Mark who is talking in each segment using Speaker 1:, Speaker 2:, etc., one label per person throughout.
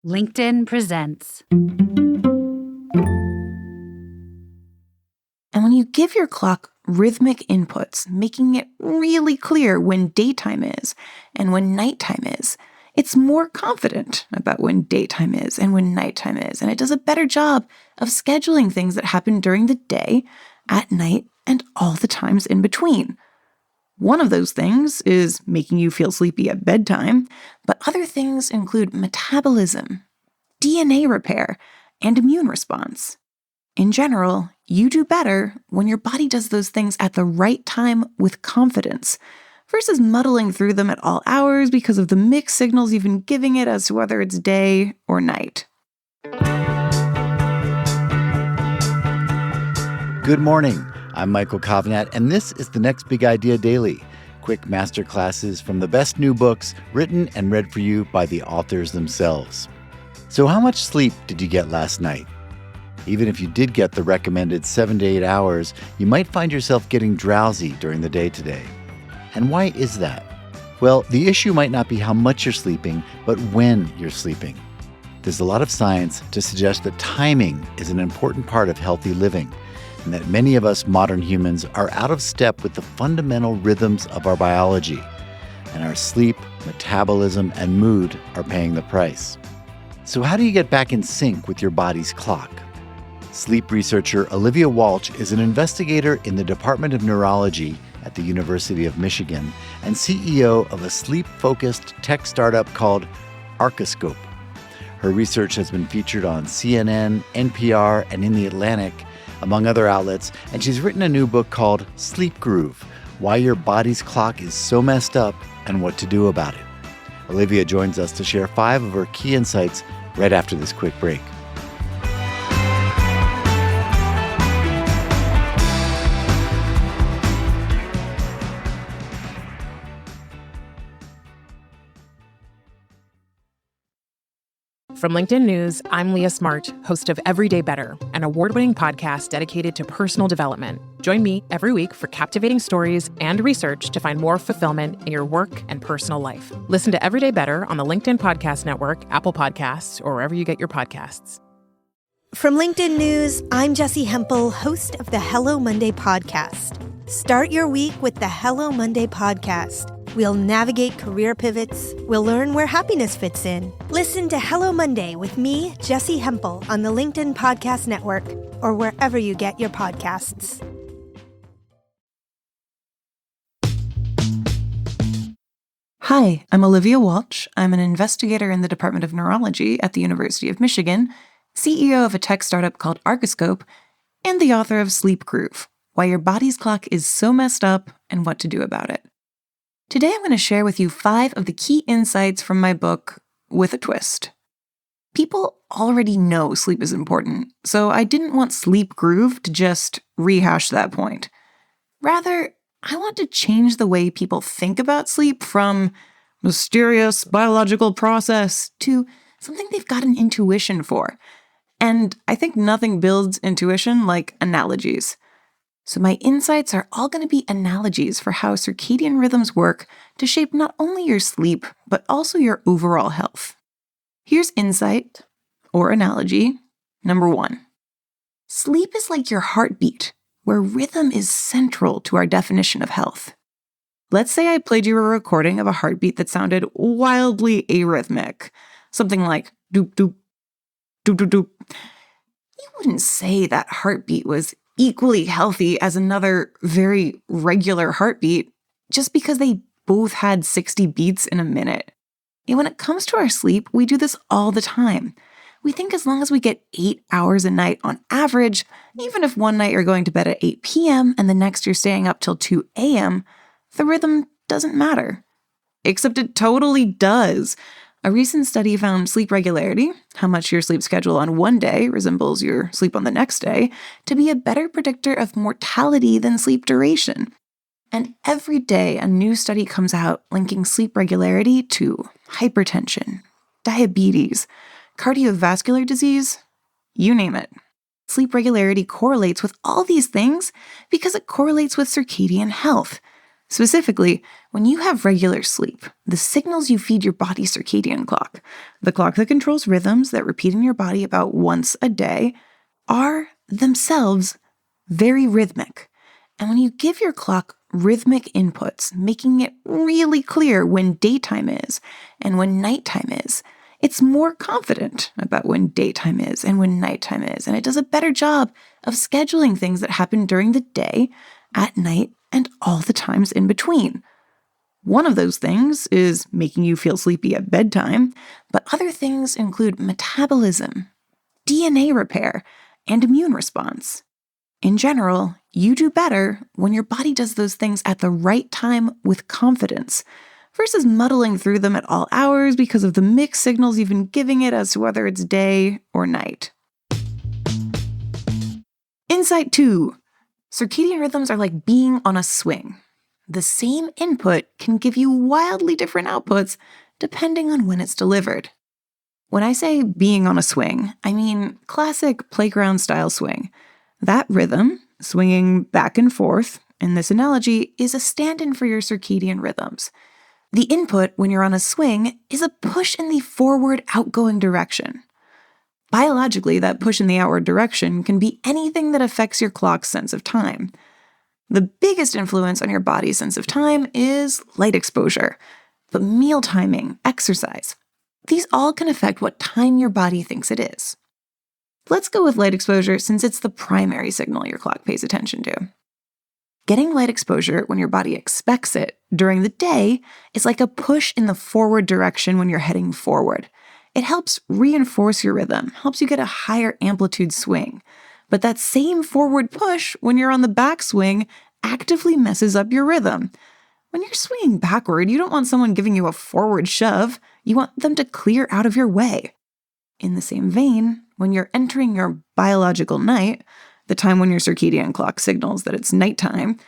Speaker 1: LinkedIn presents.
Speaker 2: And when you give your clock rhythmic inputs, making it really clear when daytime is and when nighttime is, it's more confident about when daytime is and when nighttime is, and it does a better job of scheduling things that happen during the day, at night, and all the times in between. One of those things is making you feel sleepy at bedtime, but other things include metabolism, DNA repair, and immune response. In general, you do better when your body does those things at the right time with confidence, versus muddling through them at all hours because of the mixed signals you've been giving it as to whether it's day or night.
Speaker 3: Good morning. I'm Michael Kovnat, and this is the Next Big Idea Daily. Quick masterclasses from the best new books written and read for you by the authors themselves. So how much sleep did you get last night? Even if you did get the recommended 7 to 8 hours, you might find yourself getting drowsy during the day today. And why is that? Well, the issue might not be how much you're sleeping, but when you're sleeping. There's a lot of science to suggest that timing is an important part of healthy living, and that many of us modern humans are out of step with the fundamental rhythms of our biology, and our sleep, metabolism, and mood are paying the price. So how do you get back in sync with your body's clock? Sleep researcher Olivia Walch is an investigator in the Department of Neurology at the University of Michigan and CEO of a sleep-focused tech startup called Arcoscope. Her research has been featured on CNN, NPR, and in The Atlantic, among other outlets, and she's written a new book called Sleep Groove: Why Your Body's Clock is So Messed Up and What to Do About It. Olivia joins us to share 5 of her key insights right after this quick break.
Speaker 4: From LinkedIn News, I'm Leah Smart, host of Everyday Better, an award-winning podcast dedicated to personal development. Join me every week for captivating stories and research to find more fulfillment in your work and personal life. Listen to Everyday Better on the LinkedIn Podcast Network, Apple Podcasts, or wherever you get your podcasts.
Speaker 5: From LinkedIn News, I'm Jessie Hempel, host of the Hello Monday podcast. Start your week with the Hello Monday podcast. We'll navigate career pivots. We'll learn where happiness fits in. Listen to Hello Monday with me, Jessie Hempel, on the LinkedIn Podcast Network or wherever you get your podcasts.
Speaker 2: Hi, I'm Olivia Walch. I'm an investigator in the Department of Neurology at the University of Michigan, CEO of a tech startup called Arcoscope, and the author of Sleep Groove: Why Your Body's Clock is So Messed Up and What to Do About It. Today I'm going to share with you 5 of the key insights from my book with a twist. People already know sleep is important, so I didn't want Sleep Groove to just rehash that point. Rather, I want to change the way people think about sleep from mysterious biological process to something they've got an intuition for. And I think nothing builds intuition like analogies. So my insights are all going to be analogies for how circadian rhythms work to shape not only your sleep, but also your overall health. Here's insight, or analogy, number 1. Sleep is like your heartbeat, where rhythm is central to our definition of health. Let's say I played you a recording of a heartbeat that sounded wildly arrhythmic, something like doop doop, doop doop doop. You wouldn't say that heartbeat was equally healthy as another very regular heartbeat just because they both had 60 beats in a minute. And when it comes to our sleep, we do this all the time. We think as long as we get 8 hours a night on average, even if one night you're going to bed at 8 p.m. and the next you're staying up till 2 a.m., the rhythm doesn't matter. Except it totally does. A recent study found sleep regularity, how much your sleep schedule on one day resembles your sleep on the next day, to be a better predictor of mortality than sleep duration. And every day a new study comes out linking sleep regularity to hypertension, diabetes, cardiovascular disease, you name it. Sleep regularity correlates with all these things because it correlates with circadian health. Specifically, when you have regular sleep, the signals you feed your body's circadian clock, the clock that controls rhythms that repeat in your body about once a day, are themselves very rhythmic. And when you give your clock rhythmic inputs, making it really clear when daytime is and when nighttime is, it's more confident about when daytime is and when nighttime is, and it does a better job of scheduling things that happen during the day, at night, and all the times in between. One of those things is making you feel sleepy at bedtime, but other things include metabolism, DNA repair, and immune response. In general, you do better when your body does those things at the right time with confidence, versus muddling through them at all hours because of the mixed signals you've been giving it as to whether it's day or night. Insight 2. Circadian rhythms are like being on a swing. The same input can give you wildly different outputs depending on when it's delivered. When I say being on a swing, I mean classic playground-style swing. That rhythm, swinging back and forth, in this analogy, is a stand-in for your circadian rhythms. The input when you're on a swing is a push in the forward outgoing direction. Biologically, that push in the outward direction can be anything that affects your clock's sense of time. The biggest influence on your body's sense of time is light exposure, but meal timing, exercise, these all can affect what time your body thinks it is. Let's go with light exposure since it's the primary signal your clock pays attention to. Getting light exposure when your body expects it during the day is like a push in the forward direction when you're heading forward. It helps reinforce your rhythm, helps you get a higher amplitude swing. But that same forward push when you're on the backswing actively messes up your rhythm. When you're swinging backward, you don't want someone giving you a forward shove. You want them to clear out of your way. In the same vein, when you're entering your biological night, the time when your circadian clock signals that it's nighttime,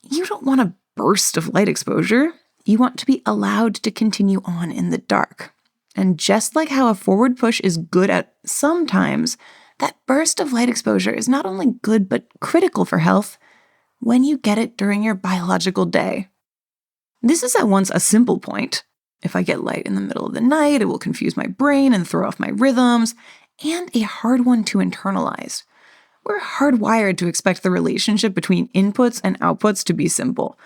Speaker 2: you don't want a burst of light exposure. You want to be allowed to continue on in the dark. And just like how a forward push is good at some times, that burst of light exposure is not only good but critical for health when you get it during your biological day. This is at once a simple point. If I get light in the middle of the night, it will confuse my brain and throw off my rhythms, and a hard one to internalize. We're hardwired to expect the relationship between inputs and outputs to be simple.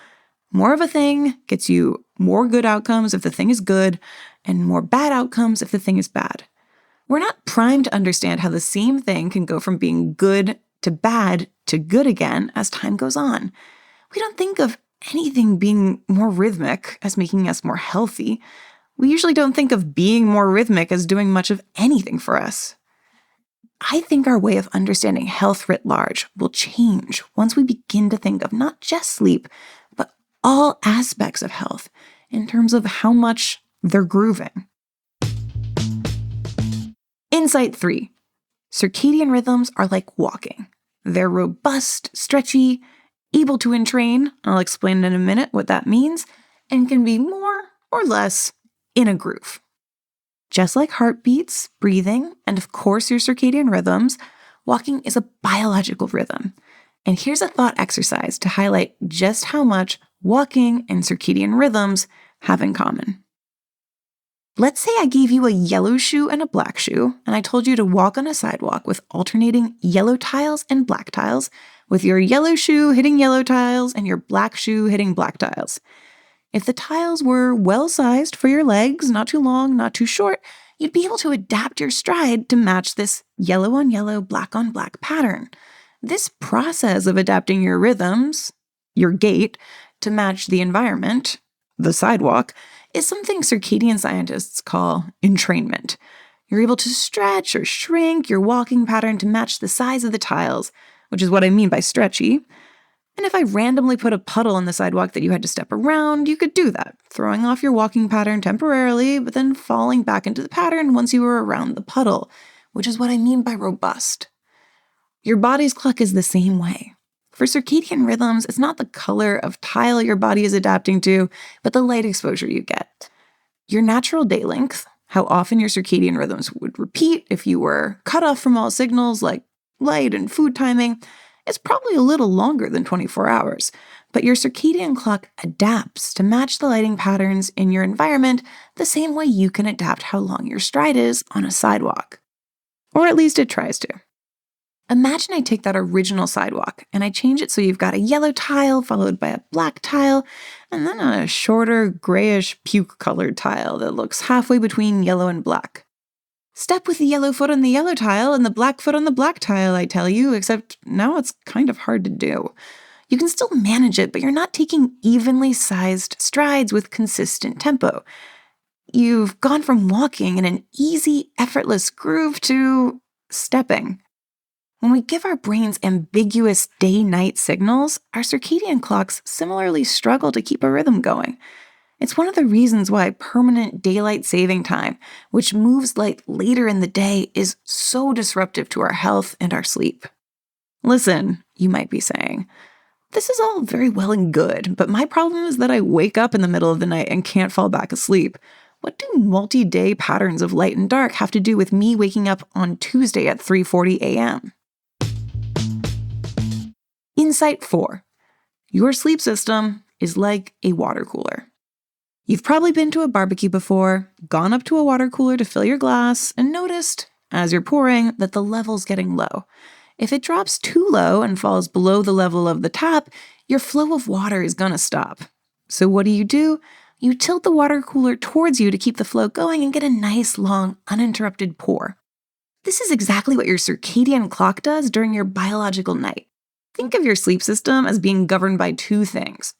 Speaker 2: More of a thing gets you more good outcomes if the thing is good, and more bad outcomes if the thing is bad. We're not primed to understand how the same thing can go from being good to good again as time goes on. We don't think of anything being more rhythmic as making us more healthy. We usually don't think of being more rhythmic as doing much of anything for us. I think our way of understanding health writ large will change once we begin to think of not just sleep, but all aspects of health in terms of how much they're grooving. Insight 3. Circadian rhythms are like walking. They're robust, stretchy, able to entrain, I'll explain in a minute what that means, and can be more or less in a groove. Just like heartbeats, breathing, and of course your circadian rhythms, walking is a biological rhythm. And here's a thought exercise to highlight just how much walking and circadian rhythms have in common. Let's say I gave you a yellow shoe and a black shoe, and I told you to walk on a sidewalk with alternating yellow tiles and black tiles, with your yellow shoe hitting yellow tiles and your black shoe hitting black tiles. If the tiles were well-sized for your legs, not too long, not too short, you'd be able to adapt your stride to match this yellow on yellow, black on black pattern. This process of adapting your rhythms, your gait, to match the environment, the sidewalk, is something circadian scientists call entrainment. You're able to stretch or shrink your walking pattern to match the size of the tiles, which is what I mean by stretchy. And if I randomly put a puddle on the sidewalk that you had to step around, you could do that, throwing off your walking pattern temporarily, but then falling back into the pattern once you were around the puddle, which is what I mean by robust. Your body's clock is the same way. For circadian rhythms, it's not the color of tile your body is adapting to, but the light exposure you get. Your natural day length, how often your circadian rhythms would repeat if you were cut off from all signals like light and food timing, is probably a little longer than 24 hours. But your circadian clock adapts to match the lighting patterns in your environment the same way you can adapt how long your stride is on a sidewalk. Or at least it tries to. Imagine I take that original sidewalk and I change it so you've got a yellow tile followed by a black tile and then a shorter grayish puke-colored tile that looks halfway between yellow and black. Step with the yellow foot on the yellow tile and the black foot on the black tile, I tell you, except now it's kind of hard to do. You can still manage it, but you're not taking evenly sized strides with consistent tempo. You've gone from walking in an easy, effortless groove to stepping. When we give our brains ambiguous day-night signals, our circadian clocks similarly struggle to keep a rhythm going. It's one of the reasons why permanent daylight saving time, which moves light later in the day, is so disruptive to our health and our sleep. Listen, you might be saying, this is all very well and good, but my problem is that I wake up in the middle of the night and can't fall back asleep. What do multi-day patterns of light and dark have to do with me waking up on Tuesday at 3:40 a.m.? Insight 4. Your sleep system is like a water cooler. You've probably been to a barbecue before, gone up to a water cooler to fill your glass, and noticed, as you're pouring, that the level's getting low. If it drops too low and falls below the level of the tap, your flow of water is gonna stop. So what do? You tilt the water cooler towards you to keep the flow going and get a nice, long, uninterrupted pour. This is exactly what your circadian clock does during your biological night. Think of your sleep system as being governed by two things: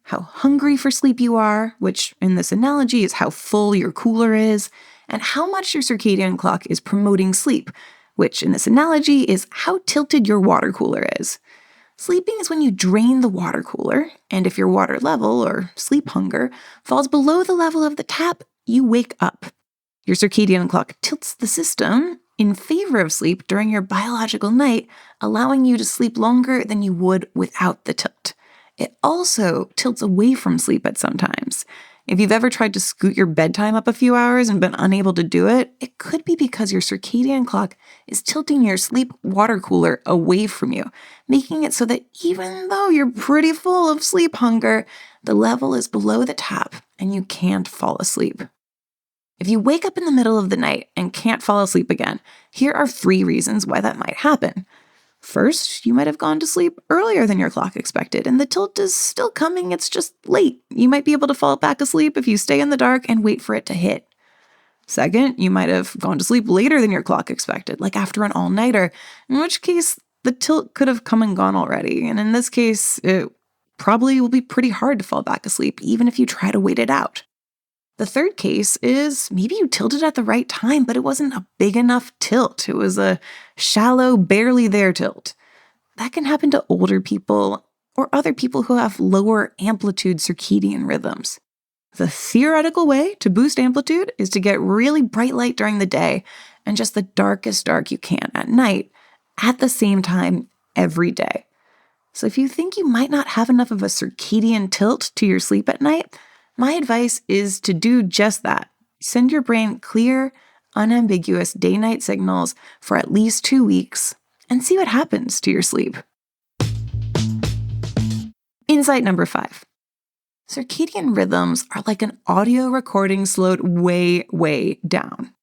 Speaker 2: how hungry for sleep you are, which in this analogy is how full your cooler is, and how much your circadian clock is promoting sleep, which in this analogy is how tilted your water cooler is. Sleeping is when you drain the water cooler, and if your water level, or sleep hunger, falls below the level of the tap, you wake up. Your circadian clock tilts the system in favor of sleep during your biological night, allowing you to sleep longer than you would without the tilt. It also tilts away from sleep at some times. If you've ever tried to scoot your bedtime up a few hours and been unable to do it, it could be because your circadian clock is tilting your sleep water cooler away from you, making it so that even though you're pretty full of sleep hunger, the level is below the tap and you can't fall asleep. If you wake up in the middle of the night and can't fall asleep again, here are 3 reasons why that might happen. First, you might have gone to sleep earlier than your clock expected, and the tilt is still coming, it's just late. You might be able to fall back asleep if you stay in the dark and wait for it to hit. Second, you might have gone to sleep later than your clock expected, like after an all-nighter, in which case the tilt could have come and gone already, and in this case, it probably will be pretty hard to fall back asleep, even if you try to wait it out. The third case is maybe you tilted at the right time, but it wasn't a big enough tilt. It was a shallow, barely there tilt. That can happen to older people or other people who have lower amplitude circadian rhythms. The theoretical way to boost amplitude is to get really bright light during the day and just the darkest dark you can at night at the same time every day. So if you think you might not have enough of a circadian tilt to your sleep at night, my advice is to do just that. Send your brain clear, unambiguous day-night signals for at least 2 weeks and see what happens to your sleep. Insight number 5. Circadian rhythms are like an audio recording slowed way, way down.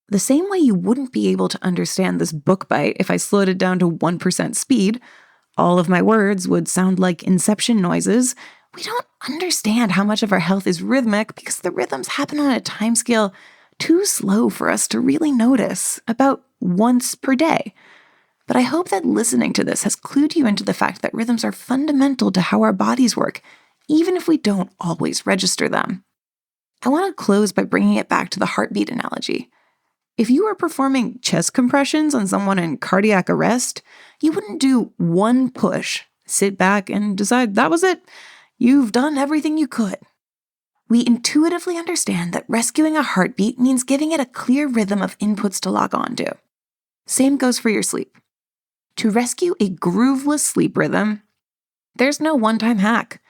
Speaker 2: The same way you wouldn't be able to understand this book bite if I slowed it down to 1% speed, all of my words would sound like inception noises. We don't understand how much of our health is rhythmic because the rhythms happen on a timescale too slow for us to really notice, about once per day. But I hope that listening to this has clued you into the fact that rhythms are fundamental to how our bodies work, even if we don't always register them. I want to close by bringing it back to the heartbeat analogy. If you were performing chest compressions on someone in cardiac arrest, you wouldn't do one push, sit back, and decide that was it. You've done everything you could. We intuitively understand that rescuing a heartbeat means giving it a clear rhythm of inputs to log on to. Same goes for your sleep. To rescue a grooveless sleep rhythm, there's no one-time hack.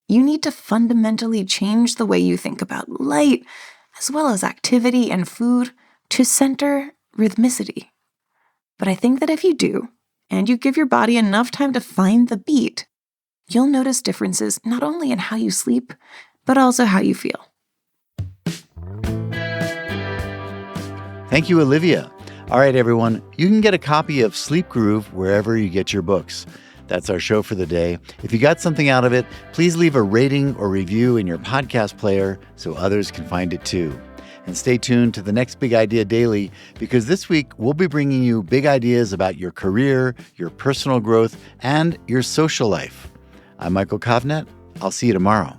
Speaker 2: You need to fundamentally change the way you think about light, as well as activity and food, to center rhythmicity. But I think that if you do, and you give your body enough time to find the beat, you'll notice differences not only in how you sleep, but also how you feel.
Speaker 3: Thank you, Olivia. All right, everyone, you can get a copy of Sleep Groove wherever you get your books. That's our show for the day. If you got something out of it, please leave a rating or review in your podcast player so others can find it too. And stay tuned to the next Big Idea Daily, because this week we'll be bringing you big ideas about your career, your personal growth, and your social life. I'm Michael Kovnat. I'll see you tomorrow.